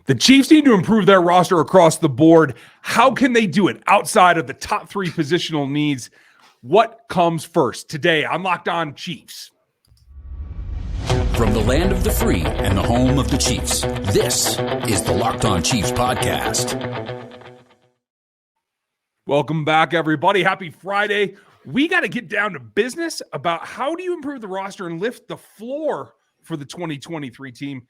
The Chiefs need to improve their roster across the board. How can they do it outside of the top three positional needs? What comes first? Today on Locked On Chiefs. From the land of the free and the home of the Chiefs, this is the Locked On Chiefs podcast. Welcome back, everybody. Happy Friday. We got to get down to business about how do you improve the roster and lift the floor for the 2023 team.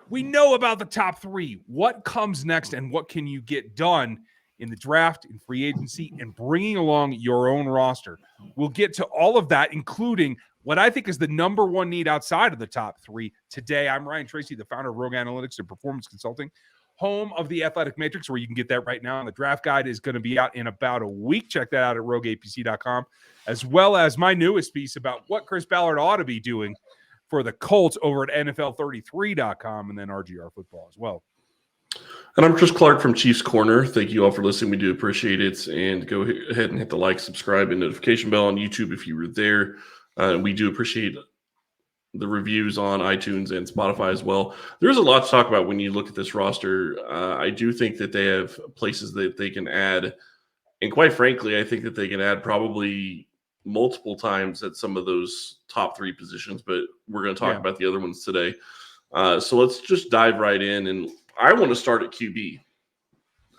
We know about the top three. What comes next and what can you get done in the draft, in free agency, and bringing along your own roster? We'll get to all of that, including what I think is the number one need outside of the top three. Today, I'm Ryan Tracy, the founder of Rogue Analytics and Performance Consulting, home of the Athletic Matrix, where you can get that right now. And the draft guide is going to be out in about a week. Check that out at rogueapc.com, as well as my newest piece about what Chris Ballard ought to be doing for the Colts over at NFL33.com, and then RGR Football as well. And I'm Chris Clark from Chiefs Corner. Thank you all for listening. We do appreciate it. And go ahead and hit the like, subscribe, and notification bell on YouTube if you were there. We do appreciate the reviews on iTunes and Spotify as well. There's a lot to talk about when you look at this roster. I do think that they have places that they can add. And quite frankly, I think that they can add probably multiple times at some of those top three positions, but we're going to talk about the other ones today. So let's just dive right in. And I want to start at QB.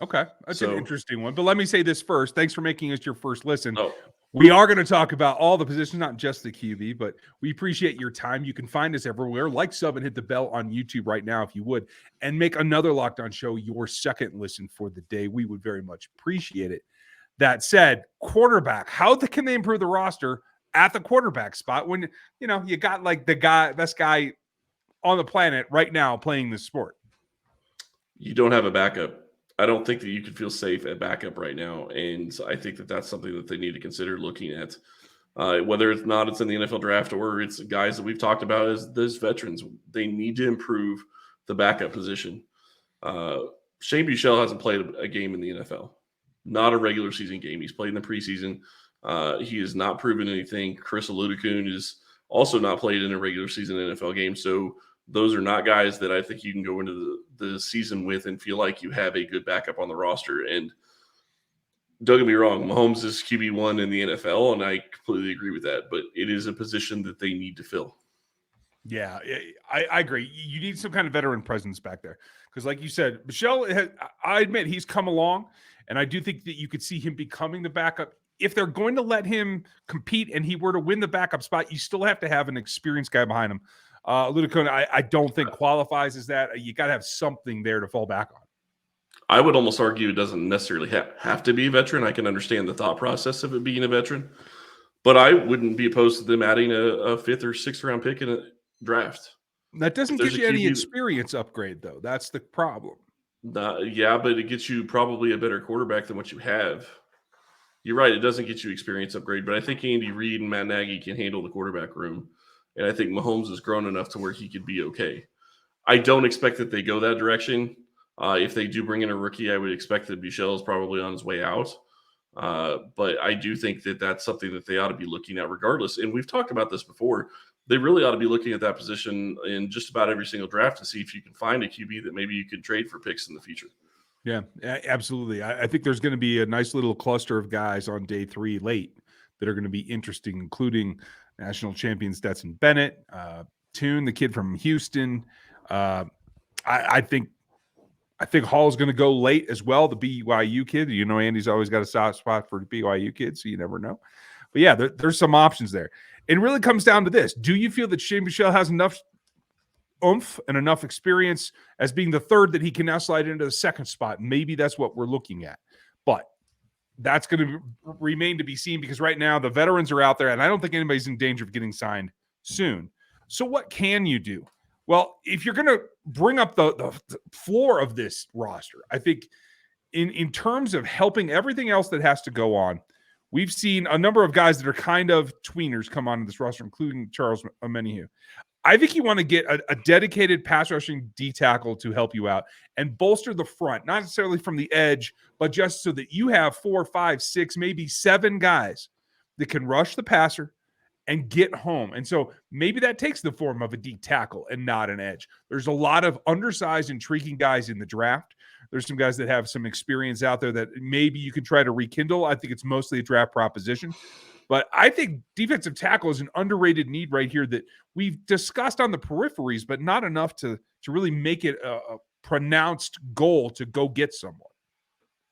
Okay. That's an interesting one. But let me say this first. Thanks for making us your first listen. Oh. We are going to talk about all the positions, not just the QB, but we appreciate your time. You can find us everywhere. Like, sub, and hit the bell on YouTube right now if you would, and make another Locked On show your second listen for the day. We would very much appreciate it. That said, quarterback, how can they improve the roster at the quarterback spot when, you know, you got like the best guy on the planet right now playing this sport? You don't have a backup. I don't think that you can feel safe at backup right now. And I think that that's something that they need to consider looking at. Whether it's in the NFL draft or it's guys that we've talked about as those veterans, they need to improve the backup position. Shane Buechele hasn't played a game in the NFL. Not a regular season game. He's played in the preseason. He has not proven anything. Chris Oludokun is also not played in a regular season NFL game. So those are not guys that I think you can go into the season with and feel like you have a good backup on the roster. And don't get me wrong, Mahomes is QB1 in the NFL, and I completely agree with that. But it is a position that they need to fill. Yeah, I agree. You need some kind of veteran presence back there. Because like you said, Michelle, I admit he's come along. And I do think that you could see him becoming the backup. If they're going to let him compete and he were to win the backup spot, you still have to have an experienced guy behind him. Ludicrous, I don't think qualifies as that. You got to have something there to fall back on. I would almost argue it doesn't necessarily have to be a veteran. I can understand the thought process of it being a veteran. But I wouldn't be opposed to them adding a fifth or sixth round pick in a draft. That doesn't get you any experience upgrade, though. That's the problem. Yeah, but it gets you probably a better quarterback than what you have. You're right. It doesn't get you experience upgrade, but I think Andy Reid and Matt Nagy can handle the quarterback room. And I think Mahomes has grown enough to where he could be okay. I don't expect that they go that direction. If they do bring in a rookie, I would expect that Buechele is probably on his way out. But I do think that that's something that they ought to be looking at regardless. And we've talked about this before. They really ought to be looking at that position in just about every single draft to see if you can find a QB that maybe you could trade for picks in the future. Yeah, absolutely. I think there's going to be a nice little cluster of guys on day 3 late that are going to be interesting, including national champion Stetson Bennett, Tune, the kid from Houston. I think Hall's going to go late as well, the BYU kid. You know, Andy's always got a soft spot for the BYU kids, so you never know. But yeah, there's some options there. It really comes down to this. Do you feel that Shane Buechele has enough oomph and enough experience as being the third that he can now slide into the second spot? Maybe that's what we're looking at. But that's going to remain to be seen because right now the veterans are out there, and I don't think anybody's in danger of getting signed soon. So what can you do? Well, if you're going to bring up the floor of this roster, I think in terms of helping everything else that has to go on, we've seen a number of guys that are kind of tweeners come onto this roster, including Charles Omenihu. I think you want to get a dedicated pass rushing D tackle to help you out and bolster the front, not necessarily from the edge, but just so that you have 4, 5, 6, maybe 7 guys that can rush the passer and get home. And so maybe that takes the form of a D tackle and not an edge. There's a lot of undersized, intriguing guys in the draft. There's some guys that have some experience out there that maybe you can try to rekindle. I think it's mostly a draft proposition. But I think defensive tackle is an underrated need right here that we've discussed on the peripheries, but not enough to really make it a pronounced goal to go get someone.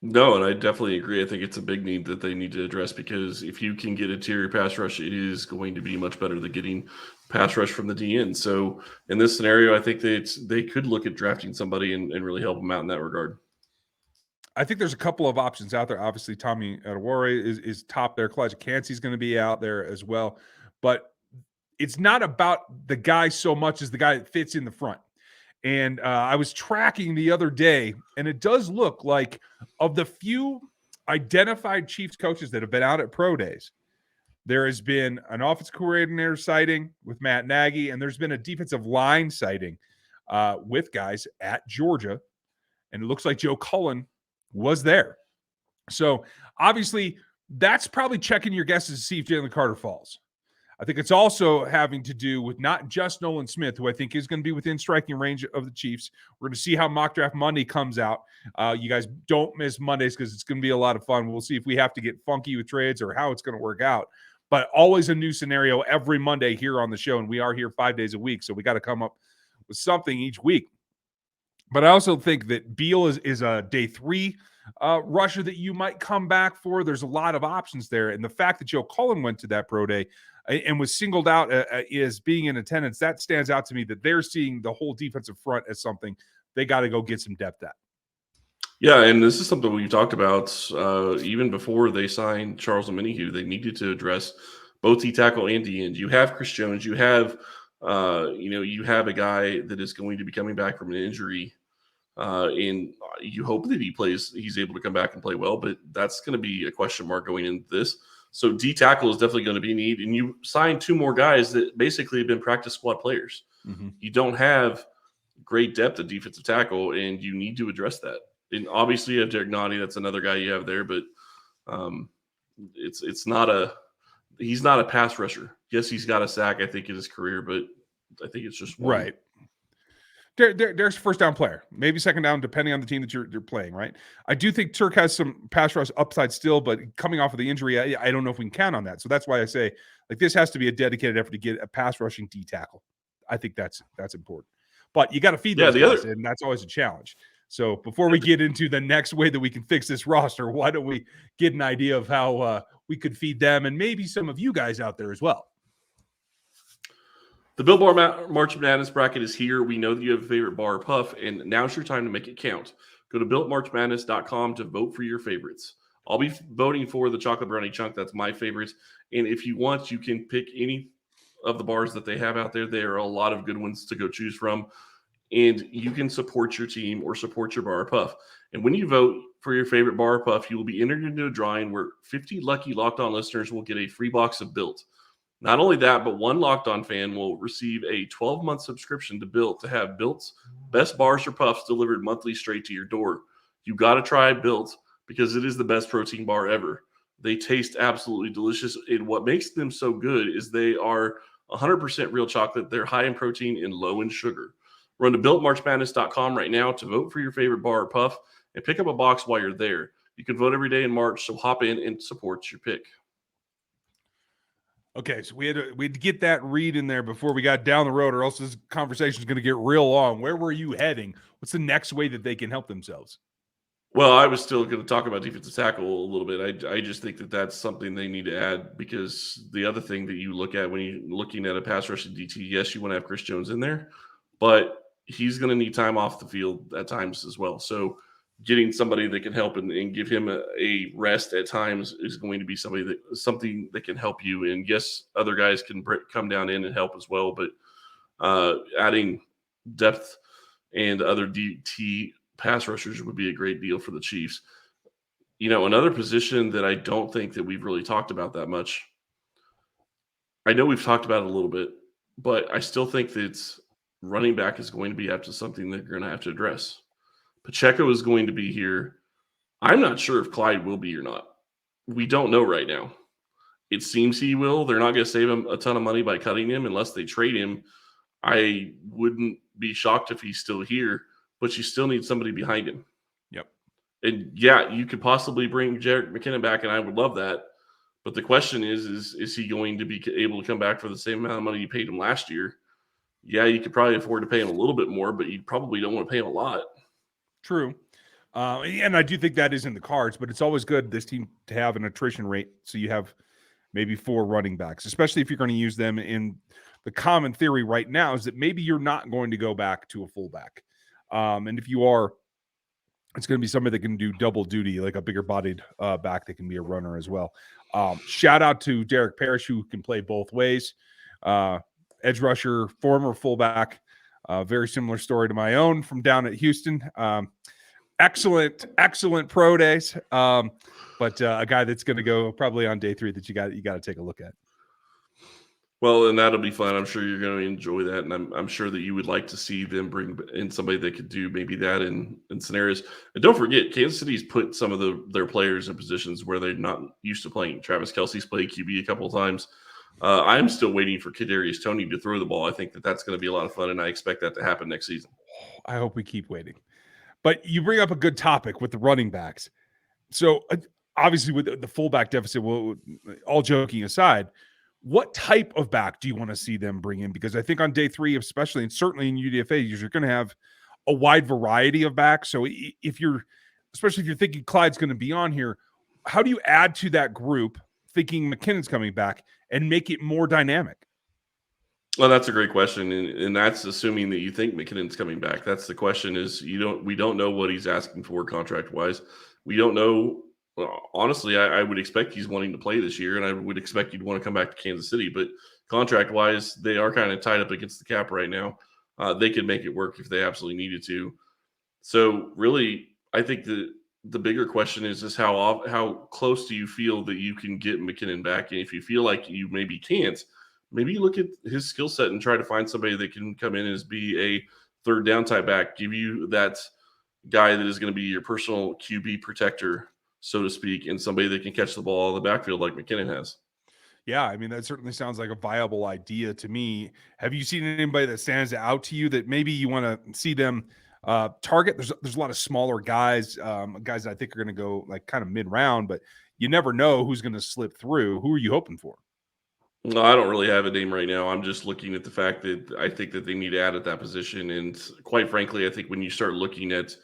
No, and I definitely agree. I think it's a big need that they need to address because if you can get interior pass rush, it is going to be much better than getting pass rush from the DN. So in this scenario, I think that they could look at drafting somebody and really help them out in that regard. I think there's a couple of options out there. Obviously, Tommy Adewale is top there. Kalijah Cansey's going to be out there as well. But it's not about the guy so much as the guy that fits in the front. And I was tracking the other day, and it does look like of the few identified Chiefs coaches that have been out at pro days, there has been an offensive coordinator sighting with Matt Nagy, and there's been a defensive line sighting with guys at Georgia. And it looks like Joe Cullen was there. So obviously, that's probably checking your guesses to see if Jalen Carter falls. I think it's also having to do with not just Nolan Smith, who I think is going to be within striking range of the Chiefs. We're going to see how Mock Draft Monday comes out. You guys don't miss Mondays because it's going to be a lot of fun. We'll see if we have to get funky with trades or how it's going to work out. But always a new scenario every Monday here on the show, and we are here 5 days a week, so we got to come up with something each week. But I also think that Beal is a day 3 rusher that you might come back for. There's a lot of options there. And the fact that Joe Cullen went to that pro day and was singled out as being in attendance, that stands out to me that they're seeing the whole defensive front as something they got to go get some depth at. Yeah, and this is something we talked about even before they signed Charles Omenihu. They needed to address both D tackle and D end. You have Chris Jones. You have, you have a guy that is going to be coming back from an injury. And you hope that he's able to come back and play well, but that's going to be a question mark going into this. So D tackle is definitely going to be a need. And you signed 2 more guys that basically have been practice squad players. Mm-hmm. You don't have great depth at defensive tackle, and you need to address that. And obviously you have Derek Nottie. That's another guy you have there, but he's not a pass rusher. Yes, he's got a sack, I think, in his career, but I think it's just one. Right. There's first down player, maybe second down, depending on the team that you're playing, right? I do think Turk has some pass rush upside still, but coming off of the injury, I don't know if we can count on that. So that's why I say, like, this has to be a dedicated effort to get a pass rushing D tackle. I think that's important. But you got to feed those guys, and that's always a challenge. So before we get into the next way that we can fix this roster, why don't we get an idea of how we could feed them and maybe some of you guys out there as well? The Built Bar March Madness bracket is here. We know that you have a favorite bar or puff, and now's your time to make it count. Go to BuiltMarchMadness.com to vote for your favorites. I'll be voting for the Chocolate Brownie Chunk. That's my favorite. And if you want, you can pick any of the bars that they have out there. There are a lot of good ones to go choose from. And you can support your team or support your bar or puff. And when you vote for your favorite bar or puff, you will be entered into a drawing where 50 lucky Locked On listeners will get a free box of Built. Not only that, but one Locked On fan will receive a 12-month subscription to Built to have Built's best bars or puffs delivered monthly straight to your door. You got to try Built because it is the best protein bar ever. They taste absolutely delicious, and what makes them so good is they are 100% real chocolate. They're high in protein and low in sugar. Run to BuiltMarchMadness.com right now to vote for your favorite bar or puff and pick up a box while you're there. You can vote every day in March, so hop in and support your pick. Okay, so we had to get that read in there before we got down the road, or else this conversation is going to get real long. Where were you heading? What's the next way that they can help themselves? Well, I was still going to talk about defensive tackle a little bit. I just think that that's something they need to add, because the other thing that you look at when you're looking at a pass rushing DT, yes, you want to have Chris Jones in there, but he's going to need time off the field at times as well. So getting somebody that can help and give him a rest at times is going to be something that can help you. And yes, other guys can come down in and help as well, but adding depth and other DT pass rushers would be a great deal for the Chiefs. Another position that I don't think that we've really talked about that much. I know we've talked about it a little bit, but I still think that running back is going to be up to something that you're going to have to address. Pacheco is going to be here. I'm not sure if Clyde will be or not. We don't know right now. It seems he will. They're not going to save him a ton of money by cutting him unless they trade him. I wouldn't be shocked if he's still here, but you still need somebody behind him. Yep. And yeah, you could possibly bring Jerick McKinnon back, and I would love that. But the question is he going to be able to come back for the same amount of money you paid him last year? Yeah, you could probably afford to pay him a little bit more, but you probably don't want to pay him a lot. True. And I do think that is in the cards, but it's always good this team to have an attrition rate. So you have maybe 4 running backs, especially if you're going to use them. In the common theory right now is that maybe you're not going to go back to a fullback. And if you are, it's going to be somebody that can do double duty, like a bigger bodied back that can be a runner as well. Shout out to Derek Parrish, who can play both ways. Edge rusher, former fullback, very similar story to my own from down at Houston. Excellent pro days. But a guy that's going to go probably on day 3 that you got to take a look at. Well, and that'll be fun. I'm sure you're going to enjoy that, and I'm sure that you would like to see them bring in somebody that could do maybe that in scenarios. And don't forget, Kansas City's put some of their players in positions where they're not used to playing. Travis Kelce's played QB a couple of times. I'm still waiting for Kadarius Toney to throw the ball. I think that's going to be a lot of fun, and I expect that to happen next season. I hope we keep waiting. But you bring up a good topic with the running backs. So obviously with the fullback deficit, all joking aside, what type of back do you want to see them bring in? Because I think on day 3, especially and certainly in UDFA, you're going to have a wide variety of backs. So especially if you're thinking Clyde's going to be on here, how do you add to that group thinking McKinnon's coming back and make it more dynamic? Well, that's a great question, and that's assuming that you think McKinnon's coming back. That's the question. Is we don't know what he's asking for contract wise. We don't know. Well, honestly, I would expect he's wanting to play this year, and I would expect he'd want to come back to Kansas City. But contract wise, they are kind of tied up against the cap right now. They could make it work if they absolutely needed to. So really, I think the bigger question is how close do you feel that you can get McKinnon back? And if you feel like you maybe can't, maybe you look at his skill set and try to find somebody that can come in and be a third down type back, give you that guy that is going to be your personal QB protector, so to speak, and somebody that can catch the ball out of the backfield like McKinnon has. Yeah, I mean, that certainly sounds like a viable idea to me. Have you seen anybody that stands out to you that maybe you want to see them target? There's a lot of smaller guys, guys that I think are going to go like kind of mid-round, but you never know who's going to slip through. Who are you hoping for? No, I don't really have a name right now. I'm just looking at the fact that I think that they need to add at that position. And quite frankly, I think when you start looking at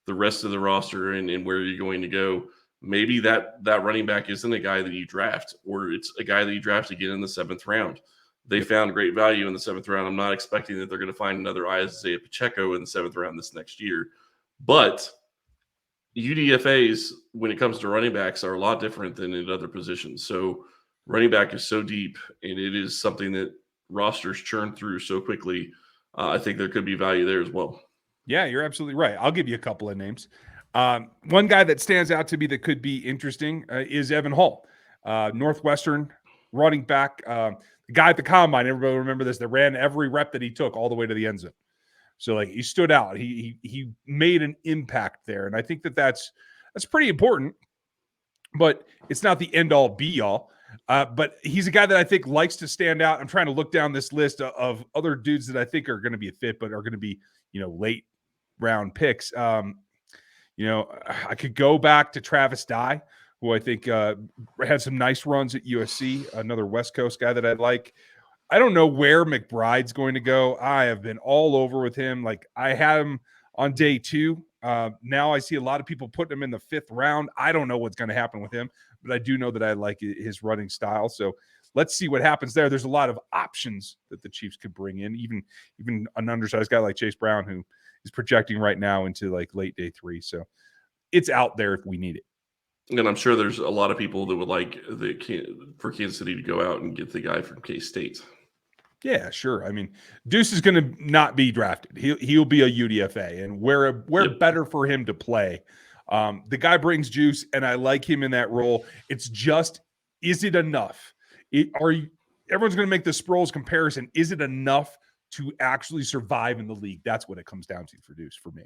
the rest of the roster and where you're going to go, maybe that running back isn't a guy that you draft, or it's a guy that you draft again in the 7th round. They found great value in the 7th round. I'm not expecting that they're going to find another Isaiah Pacheco in the 7th round this next year. But UDFAs, when it comes to running backs, are a lot different than in other positions. So running back is so deep, and it is something that rosters churn through so quickly. I think there could be value there as well. Yeah, you're absolutely right. I'll give you a couple of names. One guy that stands out to me that could be interesting is Evan Hall, Northwestern running back. The guy at the combine, everybody remember this, that ran every rep that he took all the way to the end zone. So like he stood out. He made an impact there, and I think that's pretty important. But it's not the end all be all. But he's a guy that I think likes to stand out. I'm trying to look down this list of other dudes that I think are going to be a fit, but are going to be, late round picks. I could go back to Travis Dye, who I think had some nice runs at USC, another West Coast guy that I'd like. I don't know where McBride's going to go. I have been all over with him. Like I had him on day 2. Now I see a lot of people putting him in the 5th round. I don't know what's going to happen with him, but I do know that I like his running style. So let's see what happens there. There's a lot of options that the Chiefs could bring in, even an undersized guy like Chase Brown, who is projecting right now into like late day 3. So it's out there if we need it. And I'm sure there's a lot of people that would like for Kansas City to go out and get the guy from K-State. Yeah, sure. I mean, Deuce is going to not be drafted. He'll be a UDFA, and where better for him to play. The guy brings juice, and I like him in that role. It's just, is it enough? Everyone's going to make the Sproles comparison. Is it enough to actually survive in the league? That's what it comes down to for Deuce, for me.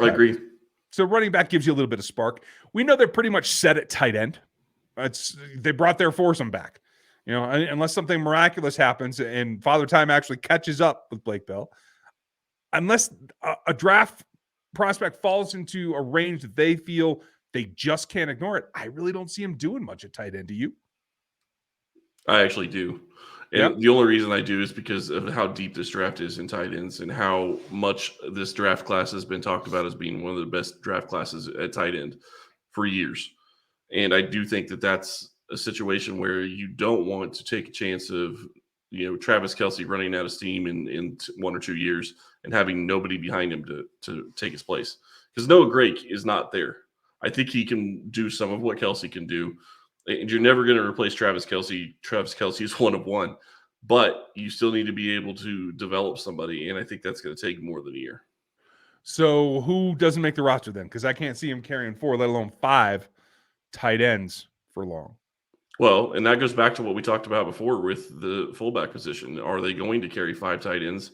I agree. So running back gives you a little bit of spark. We know they're pretty much set at tight end. They brought their foursome back. Unless something miraculous happens and Father Time actually catches up with Blake Bell, unless a draft prospect falls into a range that they feel they just can't ignore it, I really don't see him doing much at tight end. Do you? I actually do. And the only reason I do is because of how deep this draft is in tight ends and how much this draft class has been talked about as being one of the best draft classes at tight end for years. And I do think that that's a situation where you don't want to take a chance of, Travis Kelce running out of steam in 1 or 2 years and having nobody behind him to take his place. Because Noah Gray is not there. I think he can do some of what Kelce can do. And you're never going to replace Travis Kelce. Travis Kelce is one of one. But you still need to be able to develop somebody. And I think that's going to take more than a year. So who doesn't make the roster then? Because I can't see him carrying 4, let alone 5 tight ends for long. Well, and that goes back to what we talked about before with the fullback position. Are they going to carry 5 tight ends?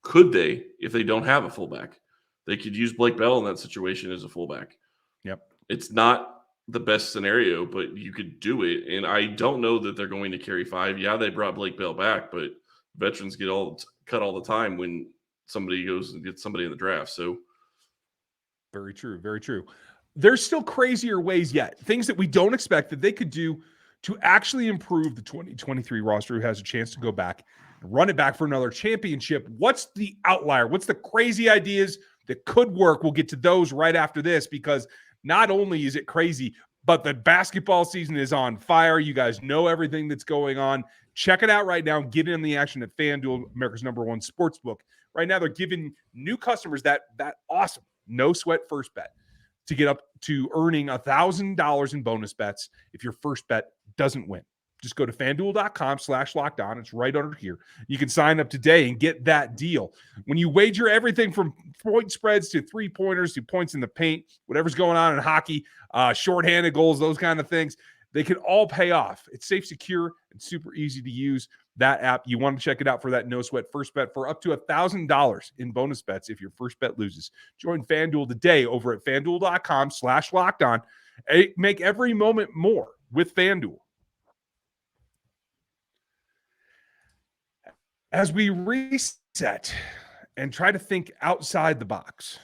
Could they, if they don't have a fullback? They could use Blake Bell in that situation as a fullback. Yep. It's not the best scenario, but you could do it. And I don't know that they're going to carry 5. Yeah, they brought Blake Bell back, but veterans get cut all the time when somebody goes and gets somebody in the draft. So very true. Very true. There's still crazier ways yet. Things that we don't expect that they could do to actually improve the 2023 roster who has a chance to go back and run it back for another championship. What's the outlier? What's the crazy ideas that could work? We'll get to those right after this, because not only is it crazy, but the basketball season is on fire. You guys know everything that's going on. Check it out right now. Get in the action at FanDuel, America's #1 sportsbook. Right now, they're giving new customers that awesome no-sweat first bet to get up to earning $1,000 in bonus bets if your first bet doesn't win. Just go to FanDuel.com/lockedon. It's right under here. You can sign up today and get that deal. When you wager everything from point spreads to three-pointers to points in the paint, whatever's going on in hockey, shorthanded goals, those kind of things, they can all pay off. It's safe, secure, and super easy to use. That app, you want to check it out for that no-sweat first bet for up to $1,000 in bonus bets if your first bet loses. Join FanDuel today over at FanDuel.com/lockedon. Make every moment more with FanDuel. As we reset and try to think outside the box,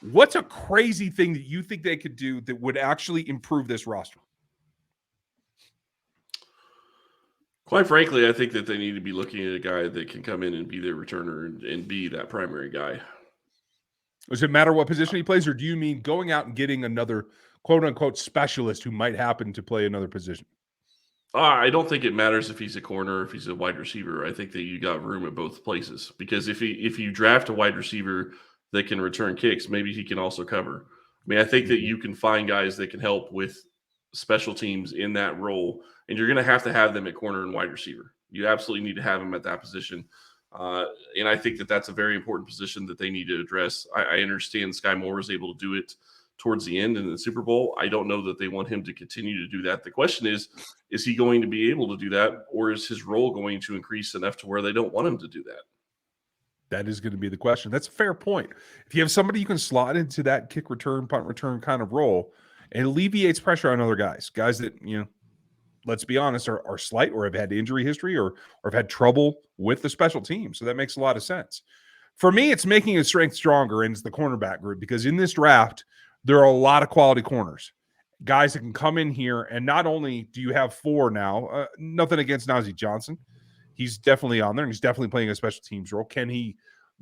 what's a crazy thing that you think they could do that would actually improve this roster? Quite frankly, I think that they need to be looking at a guy that can come in and be their returner and be that primary guy. Does it matter what position he plays, or do you mean going out and getting another quote-unquote specialist who might happen to play another position? I don't think it matters if he's a corner or if he's a wide receiver. I think that you got room at both places, because if you draft a wide receiver that can return kicks, maybe he can also cover. I mean, I think that you can find guys that can help with special teams in that role, and you're going to have them at corner and wide receiver. You absolutely need to have them at that position. And I think that that's a very important position that they need to address. I understand Sky Moore was able to do it towards the end in the Super Bowl. I don't know that they want him to continue to do that. The question is he going to be able to do that, or is his role going to increase enough to where they don't want him to do that? That is going to be the question. That's a fair point. If you have somebody you can slot into that kick return, punt return kind of role, it alleviates pressure on other guys that, let's be honest, are slight or have had injury history or have had trouble with the special team. So that makes a lot of sense. For me, it's making his strength stronger, and it's the cornerback group, because in this draft, there are a lot of quality corners, guys that can come in here. And not only do you have 4 now, nothing against Najee Johnson. He's definitely on there, and he's definitely playing a special teams role. Can he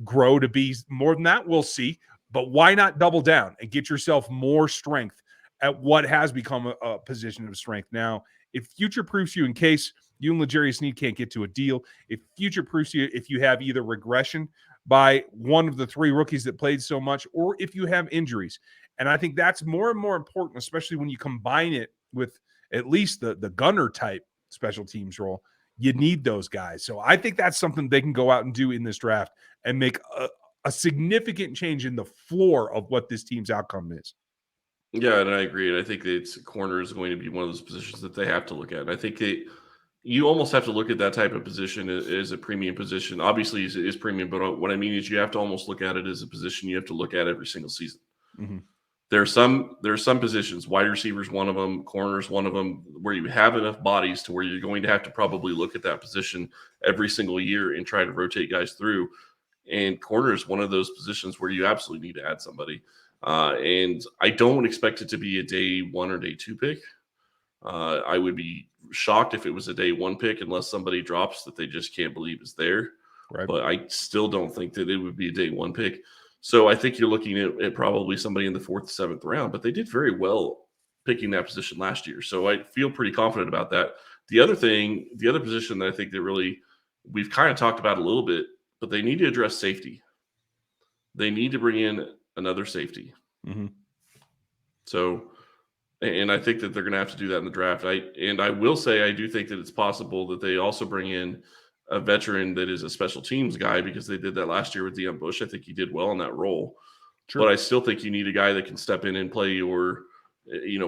grow to be more than that? We'll see. But why not double down and get yourself more strength at what has become a position of strength? Now, it future-proofs you in case you and L'Jarius Sneed can't get to a deal. It future-proofs you if you have either regression by one of the 3 rookies that played so much, or if you have injuries. And I think that's more and more important, especially when you combine it with at least the gunner type special teams role. You need those guys. So I think that's something they can go out and do in this draft and make a significant change in the floor of what this team's outcome is. Yeah, and I agree. And I think that corner is going to be one of those positions that they have to look at. And I think you almost have to look at that type of position as a premium position. Obviously, it is premium, but what I mean is you have to almost look at it as a position you have to look at every single season. Mm-hmm. There's some positions, wide receivers one of them, corners one of them, where you have enough bodies to where you're going to have to probably look at that position every single year and try to rotate guys through. And corner is one of those positions where you absolutely need to add somebody. And I don't expect it to be a day 1 or day 2 pick. I would be shocked if it was a day 1 pick unless somebody drops that they just can't believe is there. Right. But I still don't think that it would be a day 1 pick. So I think you're looking at probably somebody in the 4th, 7th round, but they did very well picking that position last year. So I feel pretty confident about that. The other position that I think that really we've kind of talked about a little bit, but they need to address safety. They need to bring in another safety. Mm-hmm. So, and I think that they're going to have to do that in the draft. I will say I do think that it's possible that they also bring in a veteran that is a special teams guy, because they did that last year with Deion Bush. I think he did well in that role. Sure. But I still think you need a guy that can step in and play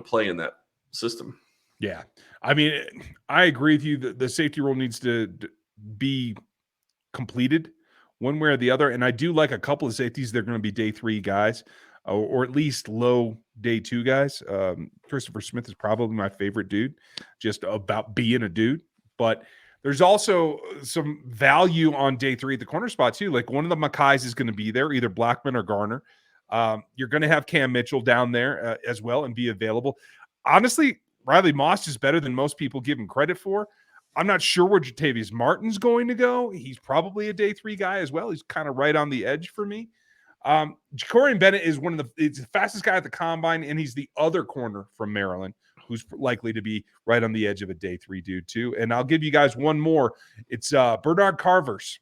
play in that system. Yeah. I mean, I agree with you that the safety role needs to be completed one way or the other. And I do like a couple of safeties. They're going to be day 3 guys, or at least low day 2 guys. Christopher Smith is probably my favorite dude, just about being a dude. But there's also some value on day 3 at the corner spot too. Like one of the Mackays is going to be there, either Blackman or Garner. You're going to have Cam Mitchell down there as well and be available. Honestly, Riley Moss is better than most people give him credit for. I'm not sure where Jatavius Martin's going to go. He's probably a day 3 guy as well. He's kind of right on the edge for me. Jacorian Bennett is it's the fastest guy at the combine, and he's the other corner from Maryland who's likely to be right on the edge of a day 3 dude too. And I'll give you guys one more. It's Bernard Carvers,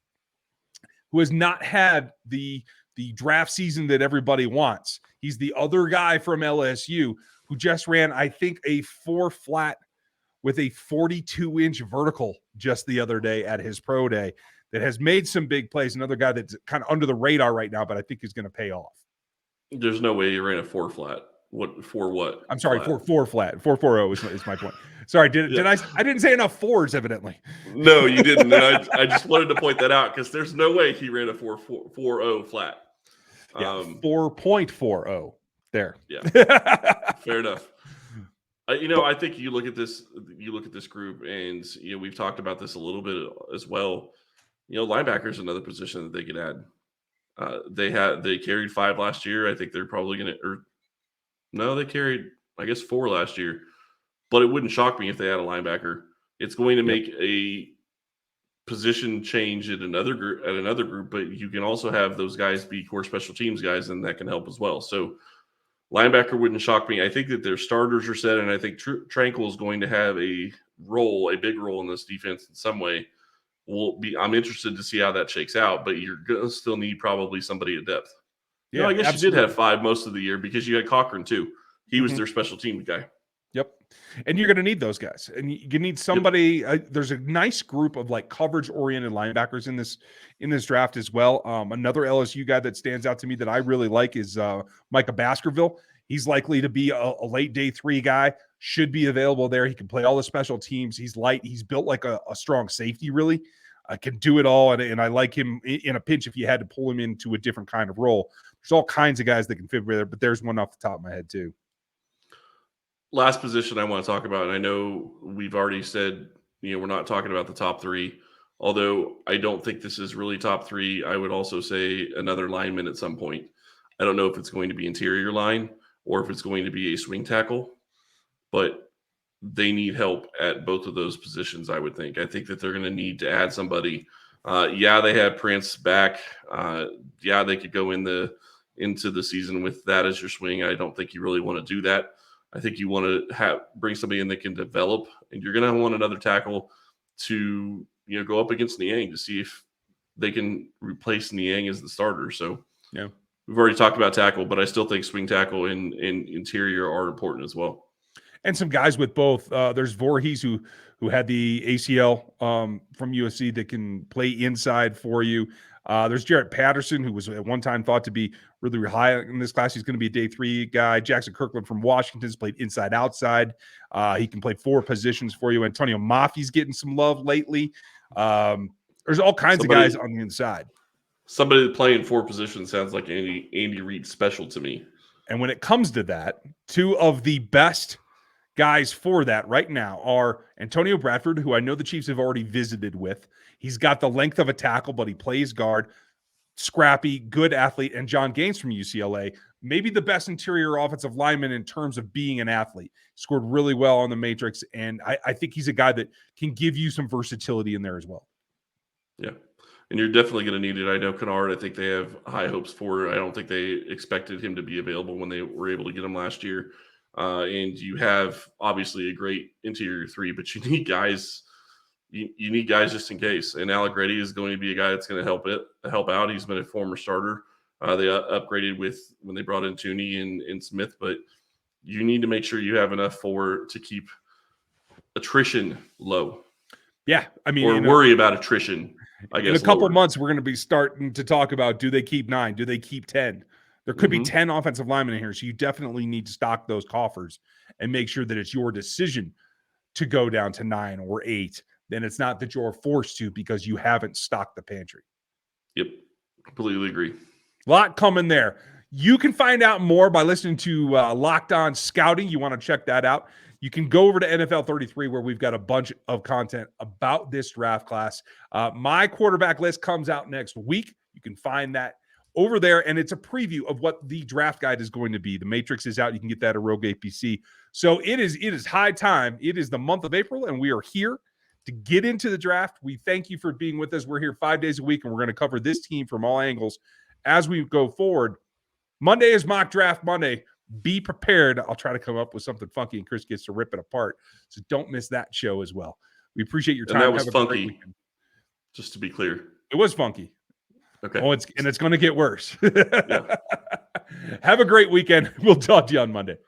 who has not had the draft season that everybody wants. He's the other guy from LSU who just ran, I think, a 4 flat with a 42-inch vertical just the other day at his pro day that has made some big plays. Another guy that's kind of under the radar right now, but I think is going to pay off. There's no way you ran a 4 flat. What? I'm sorry, 4 flat. 4.40 is my point. Sorry, did I didn't say enough 4s, evidently. No, you didn't. And I just wanted to point that out because there's no way he ran a 4.40 flat. Yeah, 4.40 there. Yeah, fair enough. I think you look at this group, and we've talked about this a little bit as well. Linebacker is another position that they could add. They carried 5 last year. I think they're probably going to. No, they carried, I guess, 4 last year. But it wouldn't shock me if they had a linebacker. It's going to make a position change at another group, but you can also have those guys be core special teams guys, and that can help as well. So linebacker wouldn't shock me. I think that their starters are set, and I think Tranquil is going to have a big role in this defense in some way. I'm interested to see how that shakes out, but you're going to still need probably somebody at depth. Yeah, I guess absolutely. You did have 5 most of the year because you had Cochran too. He was their special team guy. Yep. And you're going to need those guys. And you need somebody. There's a nice group of like coverage-oriented linebackers in this draft as well. Another LSU guy that stands out to me that I really like is Micah Baskerville. He's likely to be a late day 3 guy. Should be available there. He can play all the special teams. He's light. He's built like a strong safety, really. Can do it all. And I like him in a pinch if you had to pull him into a different kind of role. There's all kinds of guys that can fit there, but there's one off the top of my head too. Last position I want to talk about, and I know we've already said, we're not talking about the top 3, although I don't think this is really top 3. I would also say another lineman at some point. I don't know if it's going to be interior line or if it's going to be a swing tackle, but they need help at both of those positions, I would think. I think that they're going to need to add somebody. They have Prince back. They could go into the season with that as your swing. I don't think you really want to do that. I think you want to bring somebody in that can develop, and you're going to want another tackle to go up against Niang to see if they can replace Niang as the starter. So yeah, we've already talked about tackle, but I still think swing tackle and interior are important as well. And some guys with both. There's Voorhees who had the ACL from USC that can play inside for you. There's Jarrett Patterson, who was at one time thought to be really high in this class. He's going to be a day 3 guy. Jackson Kirkland from Washington's played inside outside. He can play 4 positions for you. Antonio Maffey's getting some love lately. There's all kinds of guys on the inside. Somebody playing 4 positions sounds like Andy Reid's special to me. And when it comes to that, two of the best guys for that right now are Antonio Bradford, who I know the Chiefs have already visited with. He's got the length of a tackle, but he plays guard. Scrappy, good athlete, and John Gaines from UCLA, maybe the best interior offensive lineman in terms of being an athlete. Scored really well on the matrix, and I think he's a guy that can give you some versatility in there as well. Yeah. And you're definitely going to need it. I know Kennard, I think they have high hopes for. I don't think they expected him to be available when they were able to get him last year. And you have obviously a great interior three, but you need guys. You need guys just in case. And Alec Reddy is going to be a guy that's going to help out. He's been a former starter. They upgraded when they brought in Tooney and Smith, but you need to make sure you have enough to keep attrition low. Yeah, I mean, or worry about attrition. I guess in a couple months, we're going to be starting to talk about, do they keep 9? Do they keep 10? There could be 10 offensive linemen in here, so you definitely need to stock those coffers and make sure that it's your decision to go down to 9 or 8. Then it's not that you're forced to because you haven't stocked the pantry. Yep, completely agree. A lot coming there. You can find out more by listening to Locked On Scouting. You want to check that out. You can go over to NFL 33 where we've got a bunch of content about this draft class. My quarterback list comes out next week. You can find that over there, and it's a preview of what the draft guide is going to be. The matrix is out. You can get that at Rogue APC. So it is high time. It is the month of April, and we are here to get into the draft. We thank you for being with us. We're here 5 days a week, and we're going to cover this team from all angles as we go forward. Monday is Mock Draft Monday. Be prepared. I'll try to come up with something funky, and Chris gets to rip it apart. So don't miss that show as well. We appreciate your time. And that was funky, just to be clear. It was funky. Okay. Oh, it's going to get worse. Yeah. Have a great weekend. We'll talk to you on Monday.